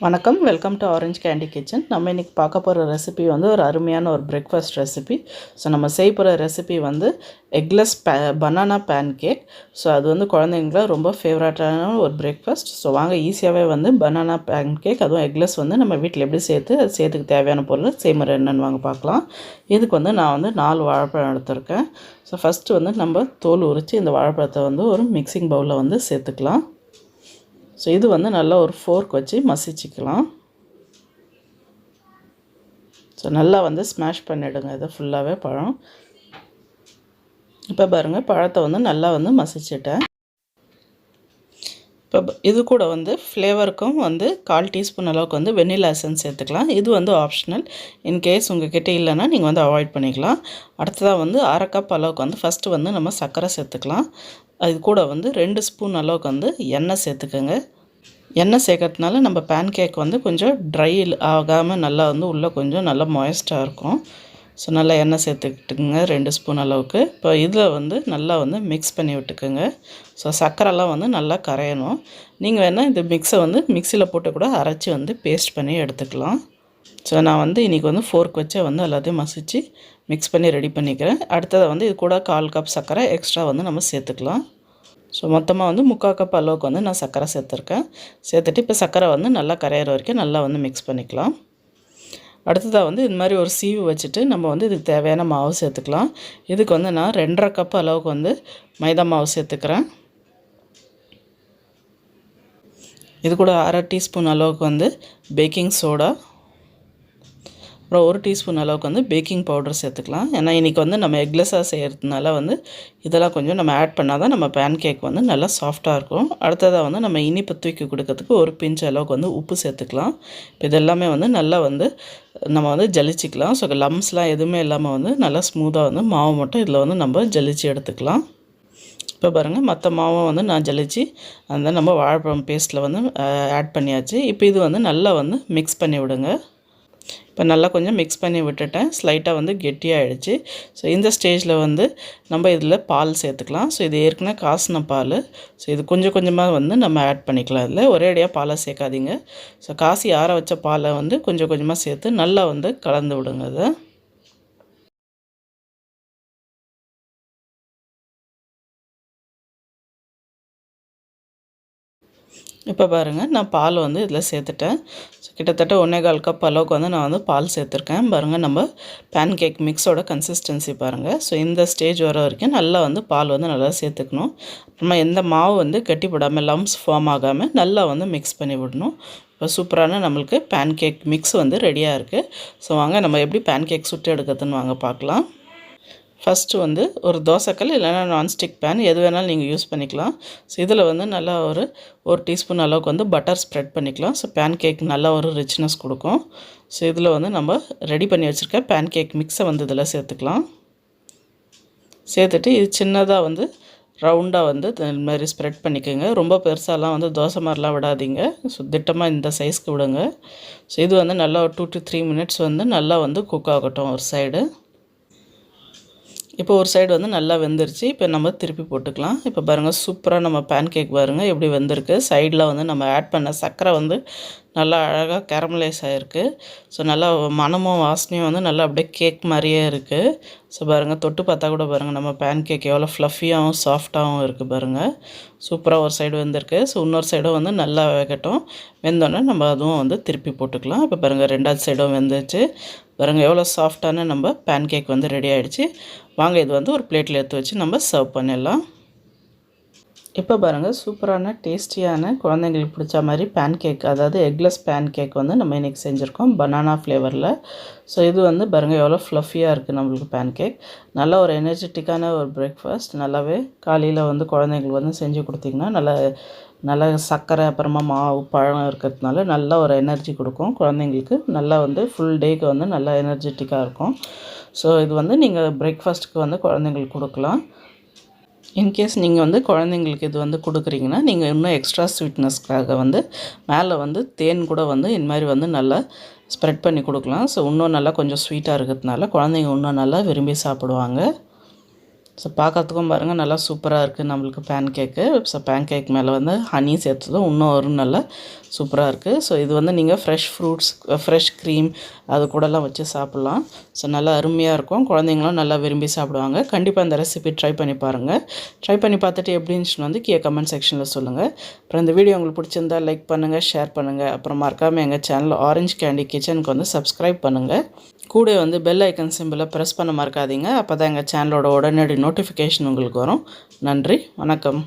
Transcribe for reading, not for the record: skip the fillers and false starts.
வணக்கம், welcome to orange candy kitchen. நம்ம இன்றைக்கி பார்க்க போகிற ரெசிபி வந்து ஒரு அருமையான ஒரு பிரேக்ஃபாஸ்ட் ரெசிபி. ஸோ நம்ம செய்ய போகிற ரெசிபி வந்து eggless banana pan cake. So அது வந்து குழந்தைங்கள ரொம்ப ஃபேவரட்டான ஒரு பிரேக்ஃபாஸ்ட். ஸோ வாங்க ஈஸியாகவே வந்து பனானா பேன் கேக், அதுவும் எக்லெஸ் வந்து நம்ம வீட்டில் எப்படி அது செய்யறதுக்கு தேவையான பொருள் செய்முறை என்னென்னு வாங்க பார்க்கலாம். இதுக்கு வந்து நான் வந்து 4 வாழைப்பழம் எடுத்திருக்கேன். ஸோ ஃபஸ்ட்டு வந்து நம்ம தோல் உரித்து இந்த வாழைப்பழத்தை வந்து ஒரு மிக்சிங் பவுலில் வந்து சேர்த்துக்கலாம். ஸோ இது வந்து நல்லா ஒரு ஃபோர்க் வச்சு மசிச்சிக்கலாம். ஸோ நல்லா வந்து ஸ்மாஷ் பண்ணிவிடுங்க இதை ஃபுல்லாகவே பழம். இப்போ பாருங்கள், பழத்தை வந்து நல்லா வந்து மசிச்சிட்டேன். இப்போ இது கூட வந்து ஃப்ளேவருக்கும் வந்து 1/4 டீஸ்பூன் அளவுக்கு வந்து வெண்ணிலா எசன்ஸ் சேர்த்துக்கலாம். இது வந்து ஆப்ஷனல். இன்கேஸ் உங்கள்கிட்ட இல்லைன்னா நீங்கள் வந்து அவாய்ட் பண்ணிக்கலாம். அடுத்ததாக வந்து 1/2 கப் அளவுக்கு வந்து ஃபஸ்ட்டு வந்து நம்ம சர்க்கரை சேர்த்துக்கலாம். அது கூட வந்து 2 ஸ்பூன் அளவுக்கு வந்து எண்ணெய் சேர்த்துக்கோங்க. எண்ணெய் சேர்க்கறதுனால நம்ம பேன் கேக் வந்து கொஞ்சம் ட்ரை ஆகாமல் நல்லா வந்து உள்ளே கொஞ்சம் நல்லா மாய்ஸ்ட்டாக இருக்கும். ஸோ நல்லா எண்ணெய் சேர்த்துக்கிட்டுங்க 2 ஸ்பூன் அளவுக்கு. இப்போ இதில் வந்து நல்லா வந்து மிக்ஸ் பண்ணி விட்டுக்குங்க. ஸோ சர்க்கரைலாம் வந்து நல்லா கரையணும். நீங்கள் வேணால் இந்த மிக்ஸை வந்து மிக்சியில் போட்டு கூட அரைச்சி வந்து பேஸ்ட் பண்ணி எடுத்துக்கலாம். ஸோ நான் வந்து இன்றைக்கி வந்து ஃபோர்க் வச்சே வந்து எல்லாத்தையும் மசித்து மிக்ஸ் பண்ணி ரெடி பண்ணிக்கிறேன். அடுத்ததை வந்து இது கூட 1/4 கப் சர்க்கரை எக்ஸ்ட்ரா வந்து நம்ம சேர்த்துக்கலாம். ஸோ மொத்தமாக வந்து 3/4 கப் அளவுக்கு வந்து நான் சர்க்கரை சேர்த்துருக்கேன். சேர்த்துட்டு இப்போ சர்க்கரை வந்து நல்லா கரையிற வரைக்கும் நல்லா வந்து மிக்ஸ் பண்ணிக்கலாம். அடுத்ததாக வந்து இது மாதிரி ஒரு சீவு வச்சுட்டு நம்ம வந்து இதுக்கு தேவையான மாவு சேர்த்துக்கலாம். இதுக்கு வந்து நான் 2.5 கப் அளவுக்கு வந்து மைதா மாவு சேர்த்துக்கிறேன். இது கூட 1/2 டீஸ்பூன் அளவுக்கு வந்து பேக்கிங் சோடா, அப்புறம் 1 டீஸ்பூன் அளவுக்கு வந்து பேக்கிங் பவுடர் சேர்த்துக்கலாம். ஏன்னா இன்றைக்கி வந்து நம்ம எக்லெஸ்ஸாக செய்கிறதுனால வந்து இதெல்லாம் கொஞ்சம் நம்ம ஆட் பண்ணால் தான் நம்ம பேன் கேக் வந்து நல்லா சாஃப்டாக இருக்கும். அடுத்ததாக வந்து நம்ம இனிப்பு தூக்கி கொடுக்கறதுக்கு ஒரு பிஞ்ச் அளவுக்கு வந்து உப்பு சேர்த்துக்கலாம். இப்போ இதெல்லாமே வந்து நல்லா வந்து நம்ம வந்து ஜலிச்சிக்கலாம். ஸோ லம்ஸ்லாம் எதுவுமே இல்லாமல் வந்து நல்லா ஸ்மூத்தாக வந்து மாவு மட்டும் இதில் வந்து நம்ம ஜலிச்சு எடுத்துக்கலாம். இப்போ பாருங்கள், மற்ற மாவும் வந்து நான் ஜலிச்சு அந்த நம்ம வாழைப்பழம் பேஸ்ட்டில் வந்து ஆட் பண்ணியாச்சு. இப்போ இது வந்து நல்லா வந்து மிக்ஸ் பண்ணி விடுங்க. இப்போ நல்லா கொஞ்சம் மிக்ஸ் பண்ணி விட்டுட்டேன். ஸ்லைட்டாக வந்து கெட்டியாகிடுச்சு. ஸோ இந்த ஸ்டேஜில் வந்து நம்ம இதில் பால் சேர்த்துக்கலாம். ஸோ இது ஏற்கனவே காசின பால். ஸோ இது கொஞ்சம் கொஞ்சமாக வந்து நம்ம ஆட் பண்ணிக்கலாம். இதில் ஒரேடியாக பாலை சேர்க்காதீங்க. ஸோ காசி ஆற வச்ச பாலை வந்து கொஞ்சம் கொஞ்சமாக சேர்த்து நல்லா வந்து கலந்து விடுங்க. அதை இப்போ பாருங்கள், நான் பால் வந்து இதில் சேர்த்துட்டேன். ஸோ கிட்டத்தட்ட 1/4 கப் அளவுக்கு வந்து நான் வந்து பால் சேர்த்துருக்கேன். பாருங்கள், நம்ம பேன் கேக் மிக்ஸோட கன்சிஸ்டன்சி பாருங்கள். ஸோ இந்த ஸ்டேஜ் வர வரைக்கும் நல்லா வந்து பால் வந்து நல்லா சேர்த்துக்கணும். அப்புறமா எந்த மாவு வந்து கட்டிப்படாமல் லம்ஸ் ஃபார்ம் ஆகாமல் நல்லா வந்து மிக்ஸ் பண்ணி விடணும். இப்போ சூப்பரான நம்மளுக்கு பேன் கேக் மிக்ஸ் வந்து ரெடியாக இருக்குது. ஸோ வாங்க நம்ம எப்படி பேன் கேக் சுட்டு எடுக்கிறதுன்னு வாங்க பார்க்கலாம். ஃபஸ்ட்டு வந்து ஒரு தோசைக்கல் இல்லைனா நான்ஸ்டிக் பேன் எது வேணாலும் நீங்கள் யூஸ் பண்ணிக்கலாம். ஸோ இதில் வந்து நல்லா ஒரு டீஸ்பூன் அளவுக்கு வந்து பட்டர் ஸ்ப்ரெட் பண்ணிக்கலாம். ஸோ பேன் கேக் நல்லா ஒரு ரிச்னஸ் கொடுக்கும். ஸோ இதில் வந்து நம்ம ரெடி பண்ணி வச்சுருக்க பேன் கேக் மிக்ஸை வந்து இதில் சேர்த்துக்கலாம். சேர்த்துட்டு இது சின்னதாக வந்து ரவுண்டாக வந்து இந்த மாதிரி ஸ்ப்ரெட் பண்ணிக்கோங்க. ரொம்ப பெருசாலாம் வந்து தோசை மாதிரிலாம் விடாதீங்க. ஸோ திட்டமாக இந்த சைஸ்க்கு விடுங்க. ஸோ இது வந்து நல்லா ஒரு 2 to 3 மினிட்ஸ் வந்து நல்லா வந்து குக் ஆகட்டும் ஒரு சைடு. இப்போ ஒரு சைடு வந்து நல்லா வெந்துருச்சு. இப்போ நம்ம திருப்பி போட்டுக்கலாம். இப்போ பாருங்கள், சூப்பராக நம்ம பேன் கேக் பாருங்கள் எப்படி வெந்திருக்கு. சைடில் வந்து நம்ம ஆட் பண்ண சர்க்கரை வந்து நல்லா அழகாக கேரமலைஸ் ஆகிருக்கு. ஸோ நல்லா மணமும் வாசனையும் வந்து நல்லா அப்படியே கேக் மாதிரியே இருக்குது. ஸோ பாருங்கள், தொட்டு பார்த்தா கூட பாருங்கள் நம்ம பேன் கேக் எவ்வளோ ஃப்ளஃபியாகவும் சாஃப்டாகவும் இருக்குது பாருங்கள். சூப்பராக ஒரு சைடு வெந்திருக்கு. ஸோ இன்னொரு சைடும் வந்து நல்லா வேகட்டும். வெந்தோடனே நம்ம அதுவும் வந்து திருப்பி போட்டுக்கலாம். இப்போ பாருங்கள், 2வது சைடும் வெந்துச்சு. பாருங்கள் எவ்வளோ சாஃப்டான நம்ம பேன் கேக் வந்து ரெடி ஆகிடுச்சு. வாங்க இது வந்து ஒரு பிளேட்டில் எடுத்து வச்சு நம்ம சர்வ் பண்ணிடலாம். இப்போ பாருங்கள், சூப்பரான டேஸ்டியான குழந்தைங்களுக்கு பிடிச்ச மாதிரி பேன் கேக், அதாவது எக்லெஸ் பேன் கேக் வந்து நம்ம இன்றைக்கி செஞ்சுருக்கோம் பனானா ஃப்ளேவரில். ஸோ இது வந்து பாருங்கள் எவ்வளோ ஃப்ளஃபியாக இருக்குது நம்மளுக்கு பேன் கேக். நல்ல ஒரு எனர்ஜெட்டிக்கான ஒரு பிரேக்ஃபாஸ்ட். நல்லாவே காலையில் வந்து குழந்தைங்களுக்கு வந்து செஞ்சு கொடுத்திங்கன்னா நல்லா சர்க்கரை அப்புறமா மாவு பழம் இருக்கிறதுனால நல்ல ஒரு எனர்ஜி கொடுக்கும் குழந்தைங்களுக்கு. நல்லா வந்து ஃபுல் டேக்கு வந்து நல்லா எனர்ஜெட்டிக்காக இருக்கும். ஸோ இது வந்து நீங்கள் பிரேக்ஃபாஸ்ட்டுக்கு வந்து குழந்தைங்களுக்கு கொடுக்கலாம். இன்கேஸ் நீங்கள் வந்து குழந்தைங்களுக்கு இது வந்து கொடுக்குறீங்கன்னா நீங்கள் இன்னும் எக்ஸ்ட்ரா ஸ்வீட்னஸ்க்காக வந்து மேலே வந்து தேன் கூட வந்து இந்த மாதிரி வந்து நல்லா ஸ்ப்ரெட் பண்ணி கொடுக்கலாம். ஸோ இன்னும் நல்லா கொஞ்சம் ஸ்வீட்டாக இருக்கிறதுனால குழந்தைங்க இன்னும் நல்லா விரும்பி சாப்பிடுவாங்க. ஸோ பார்க்கறதுக்கும் பாருங்கள் நல்லா சூப்பராக இருக்குது நம்மளுக்கு பேன் கேக்கு. ஸோ பேன் கேக் மேலே வந்து ஹனி சேர்த்ததும் இன்னும் ஒரு நல்லா சூப்பராக இருக்குது. ஸோ இது வந்து நீங்கள் ஃப்ரெஷ் ஃப்ரூட்ஸ், ஃப்ரெஷ் க்ரீம் அது கூடலாம் வச்சு சாப்பிட்லாம். ஸோ நல்லா அருமையாக இருக்கும். குழந்தைங்களும் நல்லா விரும்பி சாப்பிடுவாங்க. கண்டிப்பாக இந்த ரெசிபி ட்ரை பண்ணி பாருங்கள். ட்ரை பண்ணி பார்த்துட்டு எப்படி இருந்துச்சுன்னு வந்து கீழே கமெண்ட் செக்ஷனில் சொல்லுங்கள். அப்புறம் இந்த வீடியோ உங்களுக்கு பிடிச்சிருந்தா லைக் பண்ணுங்கள், ஷேர் பண்ணுங்கள். அப்புறம் மறக்காமல் எங்கள் சேனல் ஆரஞ்ச் கேண்டி கிச்சனுக்கு வந்து சப்ஸ்கிரைப் பண்ணுங்கள். கூட வந்து பெல் ஐக்கன் சிம்பிளை ப்ரெஸ் பண்ண மறக்காதீங்க. அப்போ தான் எங்கள் சேனலோட உடனடி நோட்டிஃபிகேஷன் உங்களுக்கு வரும். நன்றி, வணக்கம்.